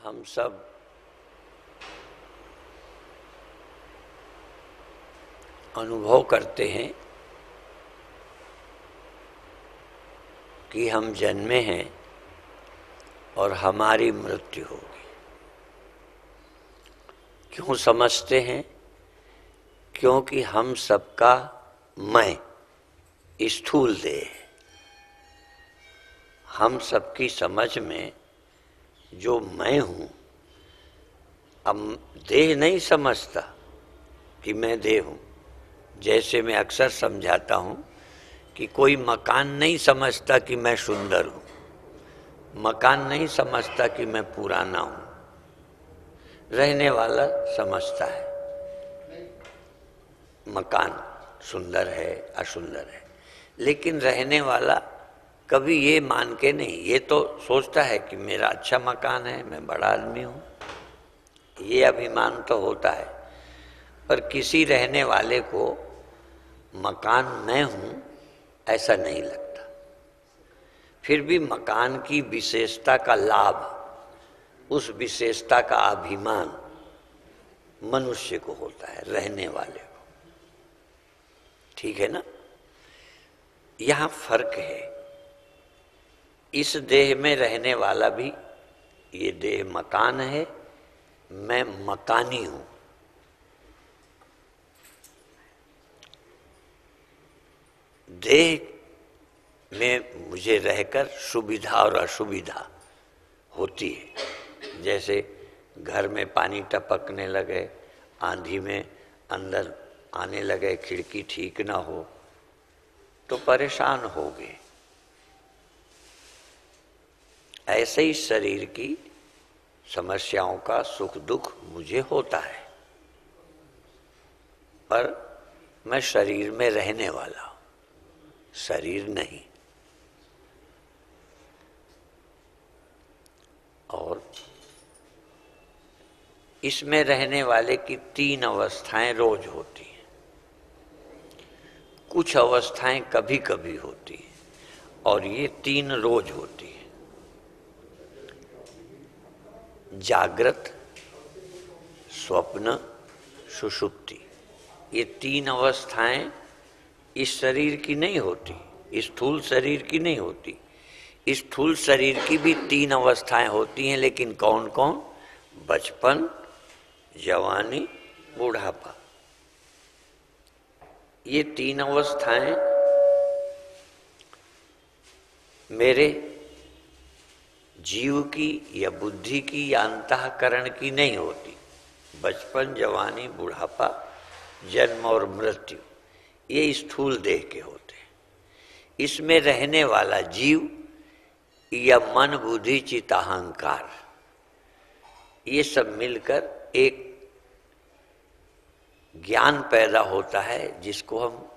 हम सब अनुभव करते हैं कि हम जन्मे हैं और हमारी मृत्यु होगी। क्यों समझते हैं? क्योंकि हम सबका मैं स्थूल देह है। हम सबकी समझ में जो मैं हूँ, अब देह नहीं समझता कि मैं देह हूँ। जैसे मैं अक्सर समझाता हूँ कि कोई मकान नहीं समझता कि मैं सुंदर हूँ, मकान नहीं समझता कि मैं पुराना हूँ, रहने वाला समझता है मकान सुंदर है असुंदर है, लेकिन रहने वाला कभी ये मान के नहीं, ये तो सोचता है कि मेरा अच्छा मकान है, मैं बड़ा आदमी हूँ, ये अभिमान तो होता है। पर किसी रहने वाले को मकान मैं हूँ ऐसा नहीं लगता। फिर भी मकान की विशेषता का लाभ, उस विशेषता का अभिमान मनुष्य को होता है, रहने वाले को। ठीक है ना? यहाँ फर्क है। इस देह में रहने वाला भी, ये देह मकान है, मैं मकानी हूं। देह में मुझे रहकर सुविधा और असुविधा होती है। जैसे घर में पानी टपकने लगे, आंधी में अंदर आने लगे, खिड़की ठीक ना हो तो परेशान होगे। ऐसे ही शरीर की समस्याओं का सुख दुख मुझे होता है, पर मैं शरीर में रहने वाला हूं, शरीर नहीं। और इसमें रहने वाले की तीन अवस्थाएं रोज होती हैं। कुछ अवस्थाएं कभी कभी होती हैं और ये तीन रोज होती हैं। जागृत, स्वप्न, सुषुप्ति। ये तीन अवस्थाएं इस शरीर की नहीं होती, इस स्थूल शरीर की नहीं होती। इस स्थूल शरीर की भी तीन अवस्थाएं होती हैं, लेकिन कौन कौन? बचपन, जवानी, बुढ़ापा। ये तीन अवस्थाएं मेरे जीव की या बुद्धि की या अंतःकरण की नहीं होती। बचपन, जवानी, बुढ़ापा, जन्म और मृत्यु, ये स्थूल देह के होते हैं। इसमें रहने वाला जीव या मन, बुद्धि, चित्त, अहंकार, ये सब मिलकर एक ज्ञान पैदा होता है जिसको हम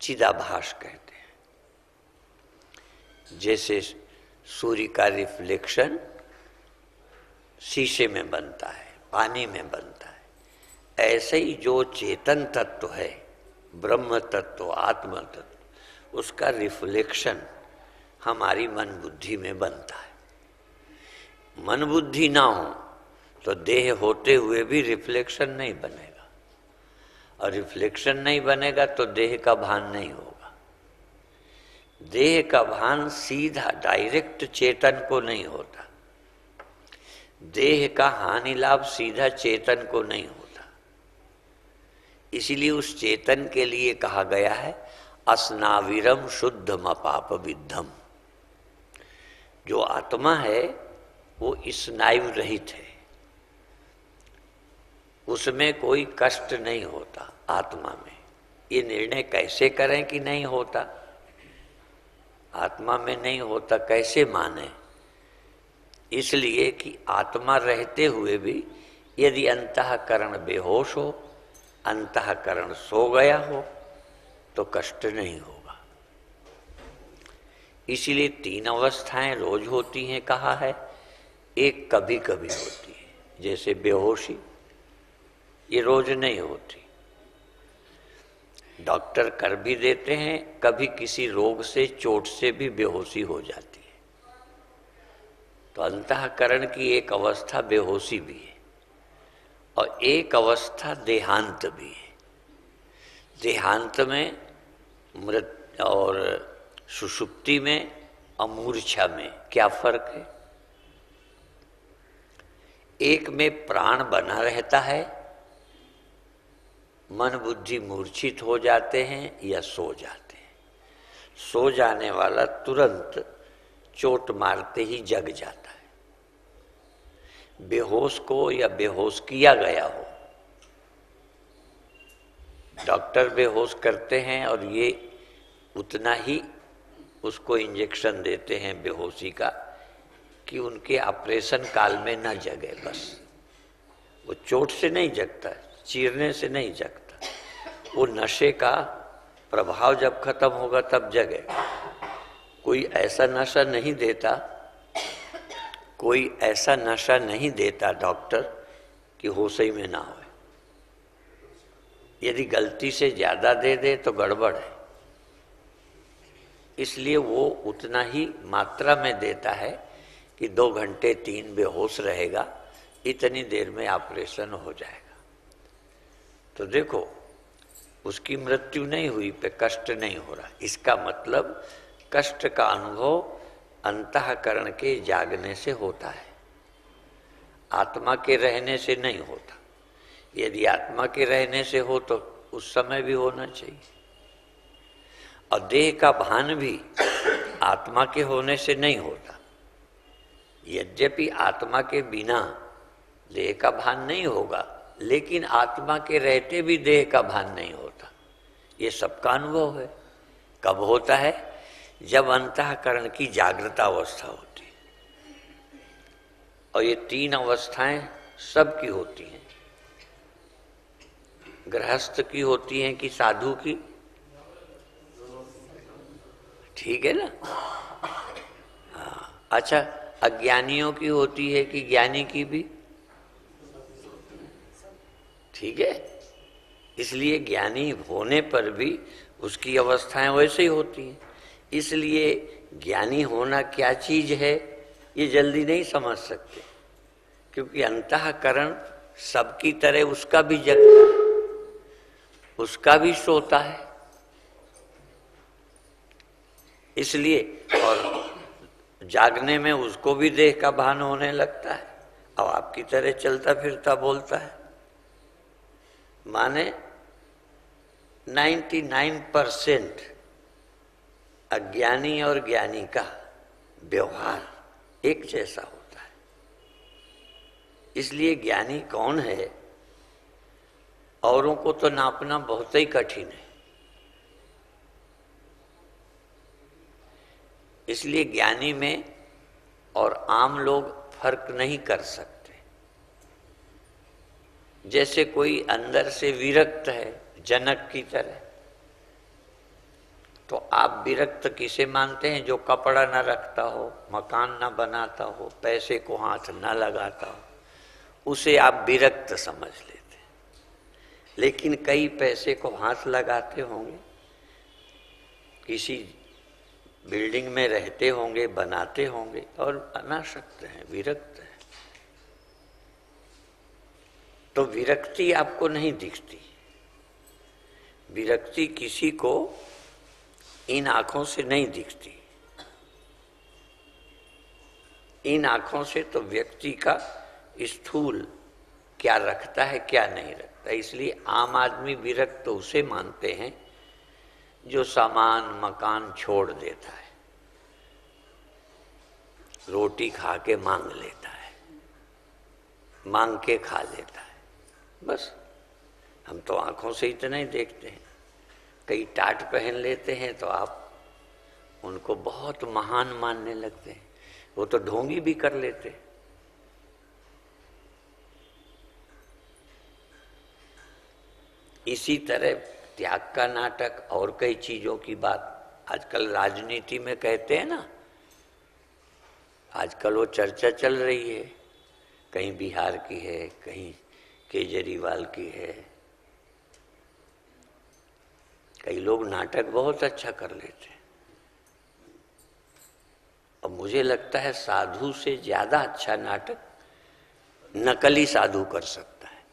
चिदाभास कहते हैं। जैसे सूर्य का रिफ्लेक्शन शीशे में बनता है, पानी में बनता है, ऐसे ही जो चेतन तत्व है, ब्रह्म तत्व, आत्म तत्व, उसका रिफ्लेक्शन हमारी मन बुद्धि में बनता है। मन बुद्धि ना हो तो देह होते हुए भी रिफ्लेक्शन नहीं बनेगा, और रिफ्लेक्शन नहीं बनेगा तो देह का भान नहीं होगा। देह का भान सीधा डायरेक्ट चेतन को नहीं होता, देह का हानि लाभ सीधा चेतन को नहीं होता। इसीलिए उस चेतन के लिए कहा गया है अस्नाविरम शुद्धम अपाप विद्धम। जो आत्मा है वो स्नायु रहित है, उसमें कोई कष्ट नहीं होता आत्मा में। ये निर्णय कैसे करें कि नहीं होता? आत्मा में नहीं होता कैसे माने? इसलिए कि आत्मा रहते हुए भी यदि अंतःकरण बेहोश हो, अंतःकरण सो गया हो तो कष्ट नहीं होगा। इसीलिए तीन अवस्थाएं रोज होती हैं कहा है, एक कभी कभी होती है। जैसे बेहोशी, ये रोज नहीं होती, डॉक्टर कर भी देते हैं, कभी किसी रोग से, चोट से भी बेहोशी हो जाती है। तो अंतःकरण की एक अवस्था बेहोशी भी है और एक अवस्था देहांत भी है। देहांत में मृत और सुषुप्ति में और मूर्छा में क्या फर्क है? एक में प्राण बना रहता है, मन बुद्धि मूर्छित हो जाते हैं या सो जाते हैं। सो जाने वाला तुरंत चोट मारते ही जग जाता है। बेहोश को या बेहोश किया गया हो, डॉक्टर बेहोश करते हैं और ये उतना ही उसको इंजेक्शन देते हैं बेहोशी का कि उनके ऑपरेशन काल में न जगे। बस वो चोट से नहीं जगता, चीरने से नहीं जगता, वो नशे का प्रभाव जब खत्म होगा तब जगेगा। कोई ऐसा नशा नहीं देता, कोई ऐसा नशा नहीं देता डॉक्टर कि होश ही में ना हो। यदि गलती से ज्यादा दे दे तो गड़बड़ है, इसलिए वो उतना ही मात्रा में देता है कि 2 घंटे 3 बेहोश रहेगा, इतनी देर में ऑपरेशन हो जाएगा। तो देखो, उसकी मृत्यु नहीं हुई पे कष्ट नहीं हो रहा। इसका मतलब कष्ट का अनुभव अंतःकरण के जागने से होता है, आत्मा के रहने से नहीं होता। यदि आत्मा के रहने से हो तो उस समय भी होना चाहिए। और देह का भान भी आत्मा के होने से नहीं होता। यद्यपि आत्मा के बिना देह का भान नहीं होगा, लेकिन आत्मा के रहते भी देह का भान नहीं होता। ये सबका अनुभव है। कब होता है? जब अंतःकरण की जागृत अवस्था होती है। और ये 3 अवस्थाएं सबकी होती हैं। गृहस्थ की होती हैं कि साधु की? ठीक है ना? हाँ। अच्छा, अज्ञानियों की होती है कि ज्ञानी की भी? ठीक है। इसलिए ज्ञानी होने पर भी उसकी अवस्थाएं वैसे ही होती हैं। इसलिए ज्ञानी होना क्या चीज है ये जल्दी नहीं समझ सकते, क्योंकि अंतःकरण सबकी तरह उसका भी जगता है, उसका भी सोता है। इसलिए और जागने में उसको भी देह का भान होने लगता है, अब आपकी तरह चलता फिरता बोलता है। माने 99% अज्ञानी और ज्ञानी का व्यवहार एक जैसा होता है। इसलिए ज्ञानी कौन है औरों को तो नापना बहुत ही कठिन है। इसलिए ज्ञानी में और आम लोग फर्क नहीं कर सकते। जैसे कोई अंदर से विरक्त है, जनक की तरह, तो आप विरक्त किसे मानते हैं? जो कपड़ा न रखता हो, मकान न बनाता हो, पैसे को हाथ न लगाता हो, उसे आप विरक्त समझ लेते हैं। लेकिन कई पैसे को हाथ लगाते होंगे, किसी बिल्डिंग में रहते होंगे, बनाते होंगे और अनासक्त हैं, विरक्त हैं। तो विरक्ति आपको नहीं दिखती। विरक्ति किसी को इन आंखों से नहीं दिखती। इन आंखों से तो व्यक्ति का स्थूल क्या रखता है क्या नहीं रखता। इसलिए आम आदमी विरक्त तो उसे मानते हैं जो सामान मकान छोड़ देता है, रोटी खा के मांग लेता है, मांग के खा लेता है। बस हम तो आंखों से इतना ही देखते हैं। कई टाट पहन लेते हैं तो आप उनको बहुत महान मानने लगते हैं। वो तो ढोंगी भी कर लेते हैं। इसी तरह त्याग का नाटक और कई चीजों की बात आजकल राजनीति में कहते हैं ना, आजकल वो चर्चा चल रही है। कहीं बिहार की है, कहीं केजरीवाल की है। कई लोग नाटक बहुत अच्छा कर लेते हैं और मुझे लगता है साधु से ज्यादा अच्छा नाटक नकली साधु कर सकता है।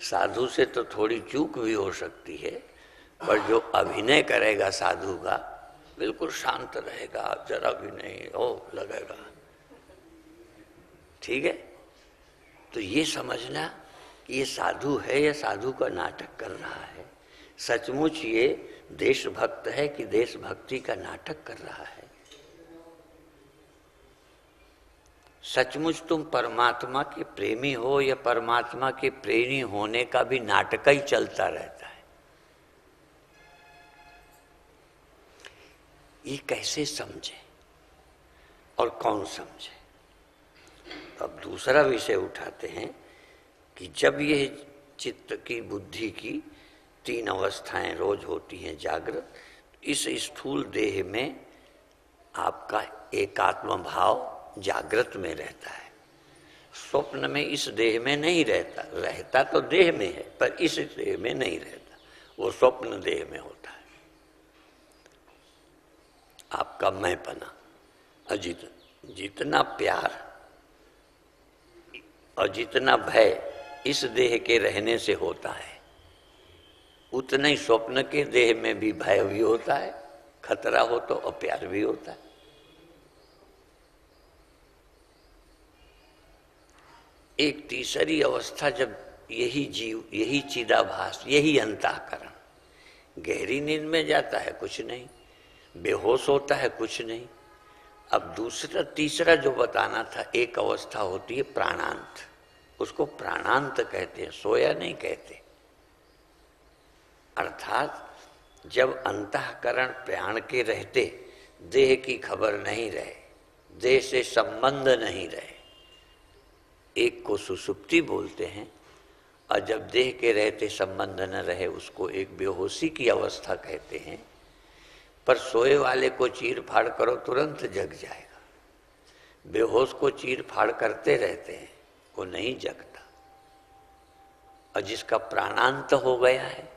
साधु से तो थोड़ी चूक भी हो सकती है, पर जो अभिनय करेगा साधु का बिल्कुल शांत रहेगा, जरा भी नहीं हो लगेगा। ठीक है, तो ये समझना कि ये साधु है या साधु का नाटक कर रहा है। सचमुच ये देशभक्त है कि देशभक्ति का नाटक कर रहा है। सचमुच तुम परमात्मा के प्रेमी हो या परमात्मा के प्रेमी होने का भी नाटक ही चलता रहता है। ये कैसे समझे और कौन समझे? अब दूसरा विषय उठाते हैं कि जब ये चित्त की बुद्धि की तीन अवस्थाएं रोज होती हैं जागृत, इस स्थूल देह में आपका एकात्म भाव जागृत में रहता है। स्वप्न में इस देह में नहीं रहता, रहता तो देह में है पर इस देह में नहीं रहता, वो स्वप्न देह में होता है। आपका मैंपना और जितना प्यार और जितना भय इस देह के रहने से होता है, उतना ही स्वप्न के देह में भी भय भी होता है, खतरा हो तो और प्यार भी होता है। एक तीसरी अवस्था जब यही जीव, यही चिदाभास, यही अंतःकरण गहरी नींद में जाता है, कुछ नहीं, बेहोश होता है, कुछ नहीं। अब तीसरा जो बताना था, एक अवस्था होती है प्राणांत, उसको प्राणांत कहते हैं, सोया नहीं कहते। अर्थात जब अंतःकरण प्राण के रहते देह की खबर नहीं रहे, देह से संबंध नहीं रहे, एक को सुसुप्ति बोलते हैं, और जब देह के रहते संबंध न रहे उसको एक बेहोशी की अवस्था कहते हैं। पर सोए वाले को चीर फाड़ करो तुरंत जग जाएगा, बेहोश को चीर फाड़ करते रहते हैं, वो नहीं जगता। और जिसका प्राणांत हो गया है,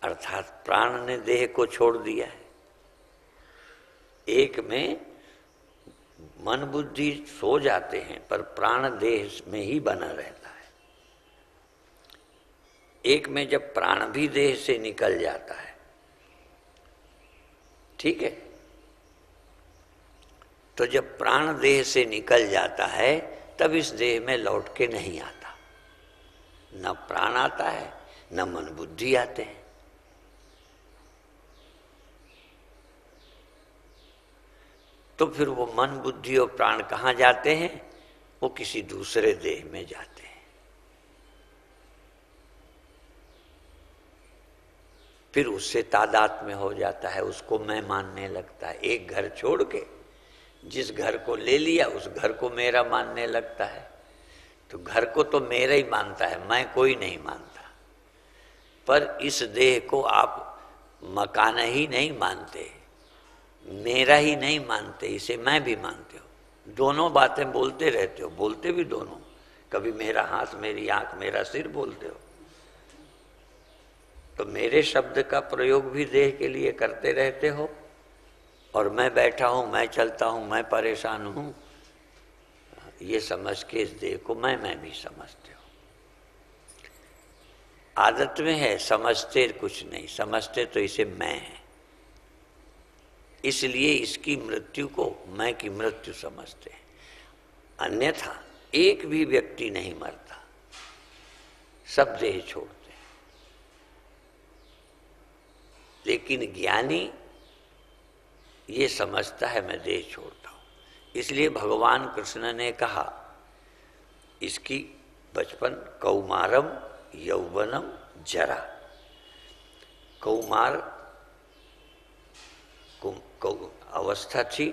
अर्थात प्राण ने देह को छोड़ दिया है, एक में मन बुद्धि सो जाते हैं पर प्राण देह में ही बना रहता है। एक में जब प्राण भी देह से निकल जाता है, ठीक है, तो जब प्राण देह से निकल जाता है तब इस देह में लौट के नहीं आता, न प्राण आता है न मन बुद्धि आते हैं। तो फिर वो मन बुद्धि और प्राण कहाँ जाते हैं? वो किसी दूसरे देह में जाते हैं। फिर उससे तादाद में हो जाता है, उसको मैं मानने लगता है। एक घर छोड़ के जिस घर को ले लिया उस घर को मेरा मानने लगता है। तो घर को तो मेरा ही मानता है, मैं कोई नहीं मानता। पर इस देह को आप मकान ही नहीं मानते, मेरा ही नहीं मानते, इसे मैं भी मानते हो। दोनों बातें बोलते रहते हो, बोलते भी दोनों, कभी मेरा हाथ, मेरी आंख, मेरा सिर बोलते हो। तो मेरे शब्द का प्रयोग भी देह के लिए करते रहते हो, और मैं बैठा हूं, मैं चलता हूं, मैं परेशान हूं, ये समझ के इस देह को मैं भी समझते हो। आदत में है, समझते कुछ नहीं, समझते तो इसे मैं है, इसलिए इसकी मृत्यु को मैं की मृत्यु समझते हैं। अन्यथा एक भी व्यक्ति नहीं मरता, सब देह छोड़ते हैं। लेकिन ज्ञानी ये समझता है मैं देह छोड़ता हूं। इसलिए भगवान कृष्ण ने कहा, इसकी बचपन कौमारम यौवनम जरा, कौमार अवस्था थी,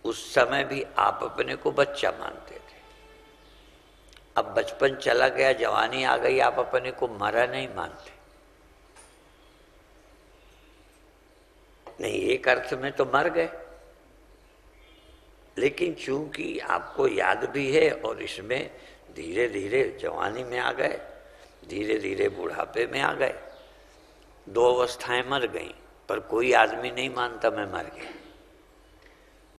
उस समय भी आप अपने को बच्चा मानते थे। अब बचपन चला गया, जवानी आ गई, आप अपने को मरा नहीं मानते। नहीं, एक अर्थ में तो मर गए, लेकिन चूंकि आपको याद भी है और इसमें धीरे धीरे जवानी में आ गए, धीरे धीरे बुढ़ापे में आ गए, दो अवस्थाएं मर गईं, पर कोई आदमी नहीं मानता मैं मर गया।